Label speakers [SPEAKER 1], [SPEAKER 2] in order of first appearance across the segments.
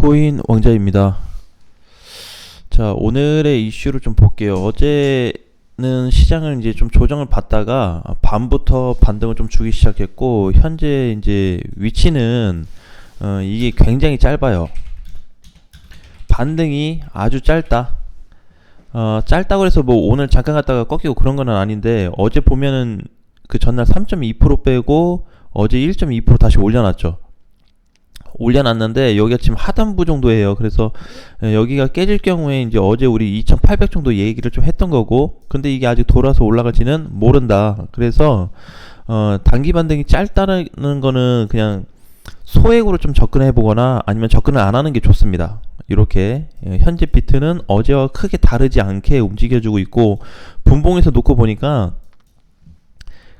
[SPEAKER 1] 비트코인 왕자입니다. 자, 오늘의 이슈를 좀 볼게요. 어제는 시장을 이제 좀 조정을 받다가 밤부터 반등을 좀 주기 시작했고, 현재 이제 위치는 이게 굉장히 짧아요. 반등이 아주 짧다. 짧다고 해서 뭐 오늘 잠깐 갔다가 꺾이고 그런 건 아닌데, 어제 보면은 그 전날 3.2% 빼고 어제 1.2% 다시 올려놨는데 여기가 지금 하단부 정도예요. 그래서 여기가 깨질 경우에 이제 어제 우리 2800 정도 얘기를 좀 했던 거고, 근데 이게 아직 돌아서 올라갈지는 모른다. 그래서 단기 반등이 짧다는 거는 그냥 소액으로 좀 접근해 보거나 아니면 접근을 안 하는 게 좋습니다. 이렇게 현재 비트는 어제와 크게 다르지 않게 움직여주고 있고, 분봉에서 놓고 보니까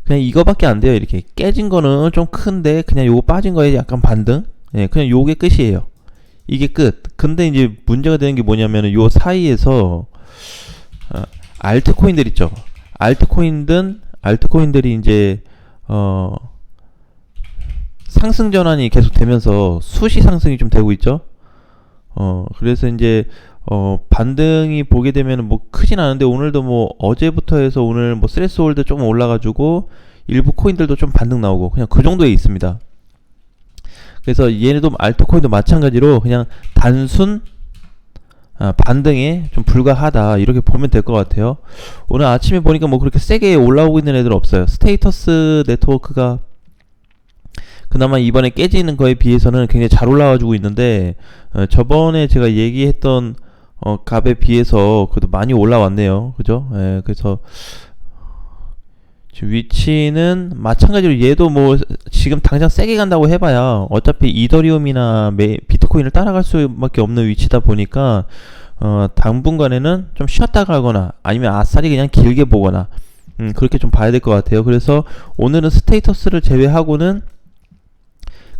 [SPEAKER 1] 그냥 이거밖에 안 돼요. 이렇게 깨진 거는 좀 큰데 그냥 요거 빠진 거에 약간 반등. 그냥 요게 끝이에요. 이게 끝. 근데 이제 문제가 되는 게 뭐냐면은 요 사이에서 알트코인들 있죠. 알트코인들이 이제 상승 전환이 계속 되면서 수시 상승이 좀 되고 있죠. 그래서 이제 반등이 보게 되면은 뭐 크진 않은데, 오늘도 뭐 어제부터 해서 오늘 뭐 스레스홀드 좀 올라가지고 일부 코인들도 좀 반등 나오고 그냥 그 정도에 있습니다. 그래서 얘네도 알트코인도 마찬가지로 그냥 단순 반등에 좀 불과하다, 이렇게 보면 될 것 같아요. 오늘 아침에 보니까 뭐 그렇게 세게 올라오고 있는 애들 없어요. 스테이터스 네트워크가 그나마 이번에 깨지는 거에 비해서는 굉장히 잘 올라와주고 있는데, 저번에 제가 얘기했던 값에 비해서 그래도 많이 올라왔네요. 그죠? 그래서 지금 위치는 마찬가지로 얘도 뭐 지금 당장 세게 간다고 해봐야 어차피 이더리움이나 비트코인을 따라갈 수밖에 없는 위치다 보니까 당분간에는 좀 쉬었다 가거나 아니면 아싸리 그냥 길게 보거나 그렇게 좀 봐야 될 것 같아요. 그래서 오늘은 스테이터스를 제외하고는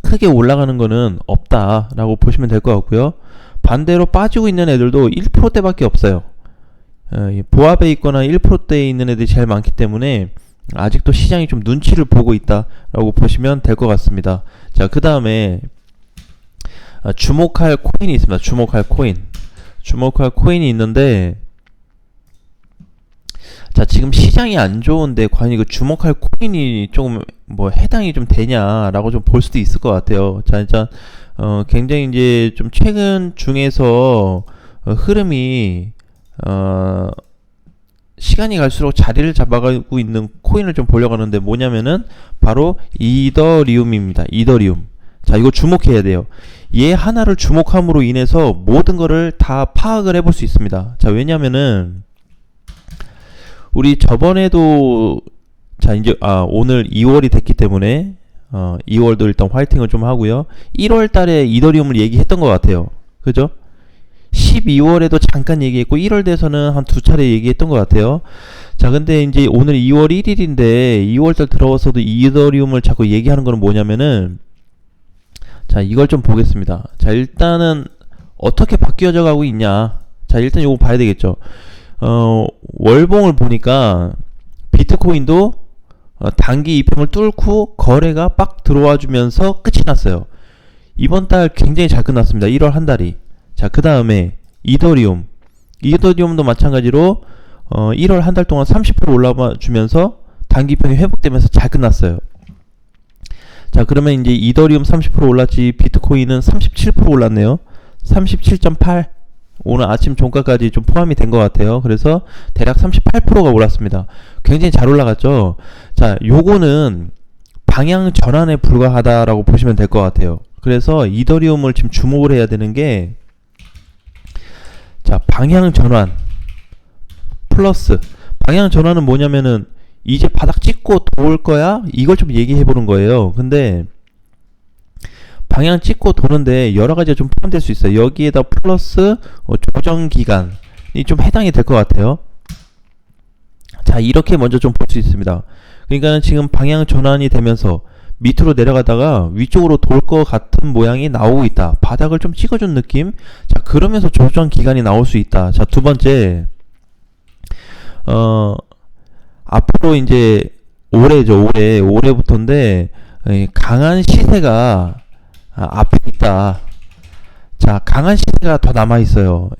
[SPEAKER 1] 크게 올라가는 거는 없다라고 보시면 될 것 같고요. 반대로 빠지고 있는 애들도 1%대밖에 없어요. 보합에 있거나 1%대에 있는 애들이 제일 많기 때문에 아직도 시장이 좀 눈치를 보고 있다라고 보시면 될 것 같습니다. 자, 그 다음에 주목할 코인이 있습니다. 주목할 코인이 있는데, 자, 지금 시장이 안 좋은데 과연 이거 주목할 코인이 조금 뭐 해당이 좀 되냐라고 좀 볼 수도 있을 것 같아요. 자, 일단 굉장히 이제 좀 최근 중에서 흐름이 시간이 갈수록 자리를 잡아가고 있는 코인을 좀 보려고 하는데, 뭐냐면은 바로 이더리움입니다. 이더리움. 자, 이거 주목해야 돼요. 얘 하나를 주목함으로 인해서 모든 거를 다 파악을 해볼 수 있습니다. 자, 왜냐면은 우리 저번에도, 자, 이제 오늘 2월이 됐기 때문에 2월도 일단 화이팅을 좀 하고요. 1월 달에 이더리움을 얘기했던 것 같아요. 그죠? 12월에도 잠깐 얘기했고 1월 돼서는 한 두 차례 얘기했던 것 같아요. 자, 근데 이제 오늘 2월 1일인데 2월달 들어와서도 이더리움을 자꾸 얘기하는 거는 뭐냐면은, 자, 이걸 좀 보겠습니다. 자, 일단은 어떻게 바뀌어져 가고 있냐. 자, 일단 요거 봐야 되겠죠. 월봉을 보니까 비트코인도 단기 이평을 뚫고 거래가 빡 들어와 주면서 끝이 났어요. 이번 달 굉장히 잘 끝났습니다. 1월 한 달이. 자, 그 다음에 이더리움도 마찬가지로 1월 한 달 동안 30% 올라와 주면서 단기평이 회복되면서 잘 끝났어요. 자, 그러면 이제 이더리움 30% 올랐지, 비트코인은 37% 올랐네요. 37.8. 오늘 아침 종가까지 좀 포함이 된 것 같아요. 그래서 대략 38%가 올랐습니다. 굉장히 잘 올라갔죠. 자, 요거는 방향 전환에 불과하다라고 보시면 될 것 같아요. 그래서 이더리움을 지금 주목을 해야 되는 게, 자, 방향 전환 플러스, 방향 전환은 뭐냐면은 이제 바닥 찍고 도울 거야? 이걸 좀 얘기해 보는 거예요. 근데 방향 찍고 도는데 여러 가지가 좀 포함될 수 있어요. 여기에다 플러스 조정 기간이 좀 해당이 될 것 같아요. 자, 이렇게 먼저 좀 볼 수 있습니다. 그러니까 지금 방향 전환이 되면서 밑으로 내려가다가 위쪽으로 돌 것 같은 모양이 나오고 있다. 바닥을 좀 찍어준 느낌. 자, 그러면서 조정 기간이 나올 수 있다. 자, 두 번째, 앞으로 이제 올해죠. 올해부터인데 강한 시세가 앞에 있다. 자, 강한 시세가 더 남아 있어요.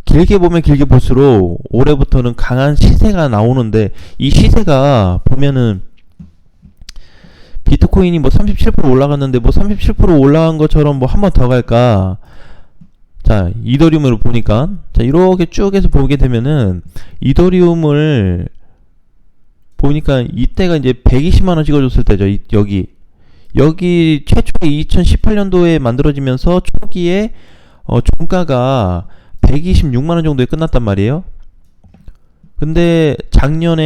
[SPEAKER 1] 길게 보면 길게 볼수록 올해부터는 강한 시세가 나오는데, 이 시세가 보면은 비트코인이 뭐 37% 올라갔는데 뭐 37% 올라간 것처럼 뭐 한 번 더 갈까? 자, 이더리움으로 보니까, 자, 이렇게 쭉 해서 보게 되면은 이더리움을 보니까 이때가 이제 120만원 찍어줬을 때죠. 여기 최초에 2018년도에 만들어지면서 초기에 종가가 126만원 정도에 끝났단 말이에요. 근데 작년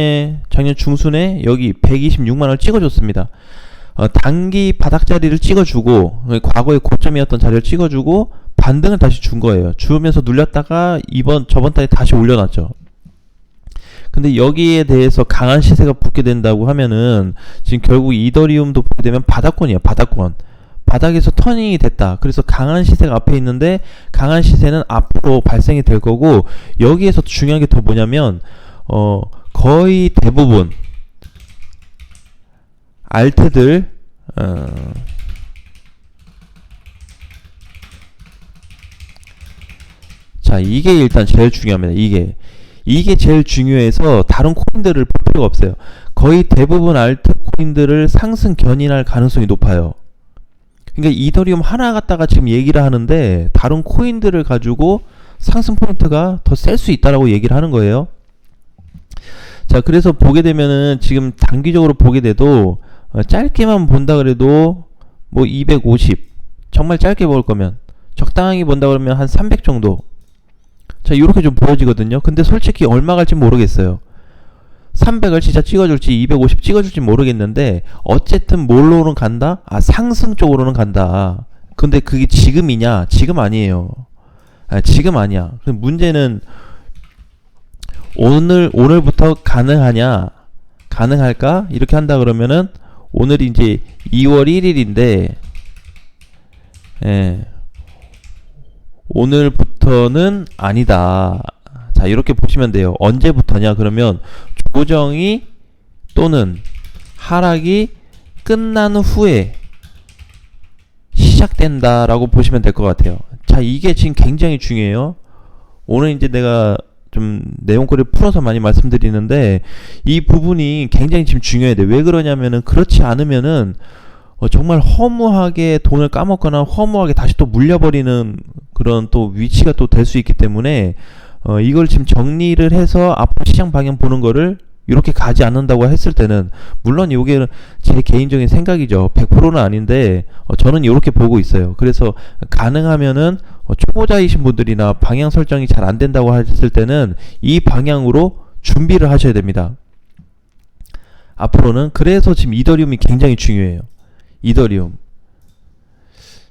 [SPEAKER 1] 중순에 여기 126만원을 찍어줬습니다. 단기 바닥 자리를 찍어주고, 과거의 고점이었던 자리를 찍어주고 반등을 다시 준 거예요. 주면서 눌렸다가 저번 달에 다시 올려놨죠. 근데 여기에 대해서 강한 시세가 붙게 된다고 하면은 지금 결국 이더리움도 보게 되면 바닥권이에요. 바닥권. 바닥에서 터닝이 됐다. 그래서 강한 시세가 앞에 있는데, 강한 시세는 앞으로 발생이 될 거고, 여기에서 중요한 게 더 뭐냐면 거의 대부분 알트들 자, 이게 일단 제일 중요합니다. 이게 제일 중요해서 다른 코인들을 볼 필요가 없어요. 거의 대부분 알트 코인들을 상승 견인할 가능성이 높아요. 그러니까 이더리움 하나 갖다가 지금 얘기를 하는데 다른 코인들을 가지고 상승 포인트가 더 셀 수 있다라고 얘기를 하는 거예요. 자, 그래서 보게 되면은 지금 단기적으로 보게 돼도 짧게만 본다 그래도 뭐 250, 정말 짧게 볼 거면, 적당히 본다 그러면 한 300 정도. 자, 이렇게 좀 보여지거든요. 근데 솔직히 얼마 갈지 모르겠어요. 300을 진짜 찍어줄지 250 찍어줄지 모르겠는데, 어쨌든 뭘로는 간다? 상승 쪽으로는 간다. 근데 그게 지금이냐? 지금 아니에요. 지금 아니야. 문제는 오늘부터 가능할까? 이렇게 한다 그러면은 오늘이 이제 2월 1일인데 오늘부터는 아니다. 자, 이렇게 보시면 돼요. 언제부터냐? 그러면 조정이 또는 하락이 끝난 후에 시작된다라고 보시면 될 것 같아요. 자, 이게 지금 굉장히 중요해요. 오늘 이제 내가 좀 내용거리를 풀어서 많이 말씀드리는데, 이 부분이 굉장히 지금 중요해야 돼. 왜 그러냐면은, 그렇지 않으면은 정말 허무하게 돈을 까먹거나 허무하게 다시 또 물려버리는 그런 또 위치가 또 될 수 있기 때문에, 이걸 지금 정리를 해서 앞으로 시장 방향 보는 거를 이렇게 가지 않는다고 했을 때는, 물론 이게 제 개인적인 생각이죠. 100%는 아닌데 저는 이렇게 보고 있어요. 그래서 가능하면은 초보자이신 분들이나 방향 설정이 잘 안 된다고 했을 때는 이 방향으로 준비를 하셔야 됩니다. 앞으로는. 그래서 지금 이더리움이 굉장히 중요해요. 이더리움.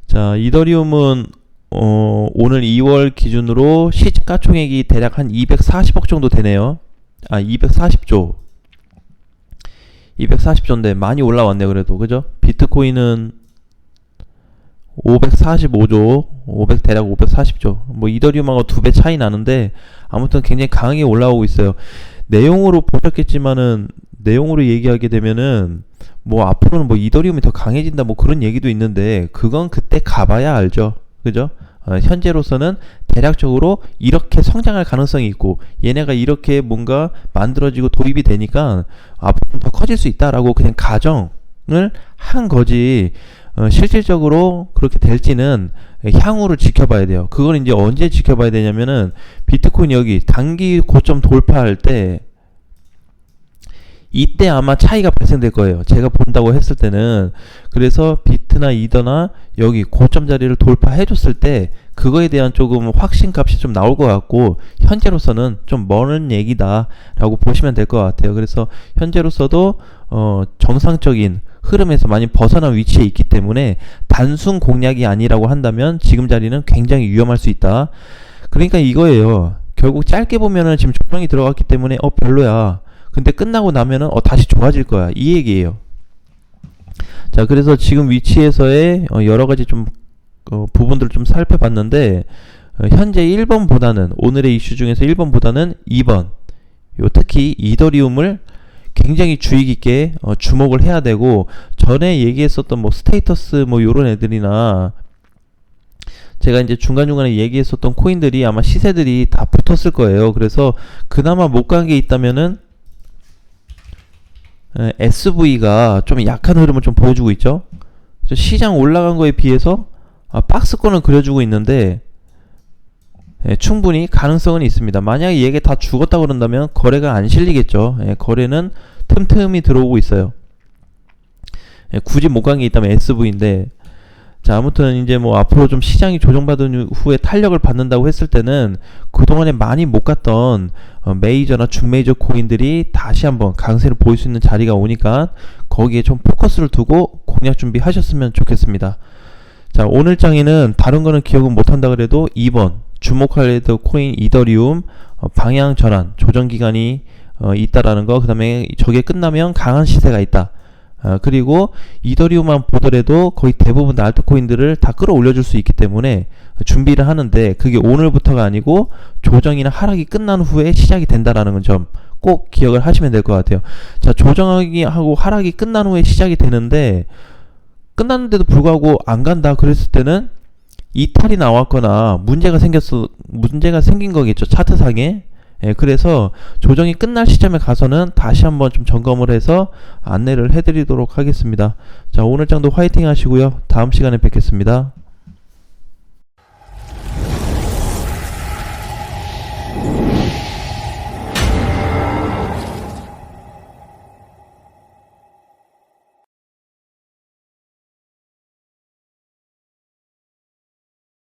[SPEAKER 1] 자, 이더리움은 오늘 2월 기준으로 시가총액이 대략 한 240억 정도 되네요. 240조. 240조인데 많이 올라왔네요. 그래도. 그죠? 비트코인은 545조, 대략 540조. 뭐 이더리움하고 2배 차이 나는데, 아무튼 굉장히 강하게 올라오고 있어요. 내용으로 보셨겠지만은, 내용으로 얘기하게 되면은 뭐 앞으로는 뭐 이더리움이 더 강해진다 뭐 그런 얘기도 있는데, 그건 그때 가봐야 알죠. 그죠? 현재로서는 대략적으로 이렇게 성장할 가능성이 있고, 얘네가 이렇게 뭔가 만들어지고 도입이 되니까 앞으로는 더 커질 수 있다라고 그냥 가정을 한 거지, 실질적으로 그렇게 될지는 향후를 지켜봐야 돼요. 그걸 이제 언제 지켜봐야 되냐면은, 비트코인 여기 단기 고점 돌파할 때, 이때 아마 차이가 발생될 거예요. 제가 본다고 했을 때는. 그래서 비트나 이더나 여기 고점 자리를 돌파해 줬을 때 그거에 대한 조금 확신값이 좀 나올 것 같고, 현재로서는 좀 먼 얘기다 라고 보시면 될 것 같아요. 그래서 현재로서도 정상적인 흐름에서 많이 벗어난 위치에 있기 때문에 단순 공략이 아니라고 한다면 지금 자리는 굉장히 위험할 수 있다. 그러니까 이거예요. 결국 짧게 보면은 지금 조정이 들어갔기 때문에 별로야. 근데 끝나고 나면은 다시 좋아질 거야. 이 얘기예요. 자, 그래서 지금 위치에서의 여러 가지 좀 부분들을 좀 살펴봤는데, 현재 1번보다는, 오늘의 이슈 중에서 1번보다는 2번, 특히 이더리움을 굉장히 주의 깊게 주목을 해야 되고, 전에 얘기했었던 뭐 스테이터스 뭐 요런 애들이나, 제가 이제 중간중간에 얘기했었던 코인들이 아마 시세들이 다 붙었을 거예요. 그래서 그나마 못 간 게 있다면은 SV가 좀 약한 흐름을 좀 보여주고 있죠. 시장 올라간 거에 비해서 박스권을 그려주고 있는데 충분히 가능성은 있습니다. 만약에 얘가 다 죽었다 그런다면 거래가 안 실리겠죠. 거래는 틈틈이 들어오고 있어요. 굳이 못 간 게 있다면 SV인데, 자, 아무튼 이제 뭐 앞으로 좀 시장이 조정받은 후에 탄력을 받는다고 했을 때는 그동안에 많이 못 갔던 메이저나 중메이저 코인들이 다시 한번 강세를 보일 수 있는 자리가 오니까 거기에 좀 포커스를 두고 공략 준비하셨으면 좋겠습니다. 자, 오늘 장에는 다른 거는 기억은 못한다 그래도 2번 주목할 코인 이더리움 방향 전환 조정 기간이 있다라는 거, 그 다음에 저게 끝나면 강한 시세가 있다. 그리고 이더리움만 보더라도 거의 대부분 알트코인들을 다 끌어올려줄 수 있기 때문에 준비를 하는데, 그게 오늘부터가 아니고 조정이나 하락이 끝난 후에 시작이 된다라는 점 꼭 기억을 하시면 될 것 같아요. 자, 조정하기 하고 하락이 끝난 후에 시작이 되는데, 끝났는데도 불구하고 안 간다 그랬을 때는 이탈이 나왔거나 문제가 생긴 거겠죠, 차트상에. 그래서 조정이 끝날 시점에 가서는 다시 한번 좀 점검을 해서 안내를 해드리도록 하겠습니다. 자, 오늘 장도 화이팅 하시고요. 다음 시간에 뵙겠습니다.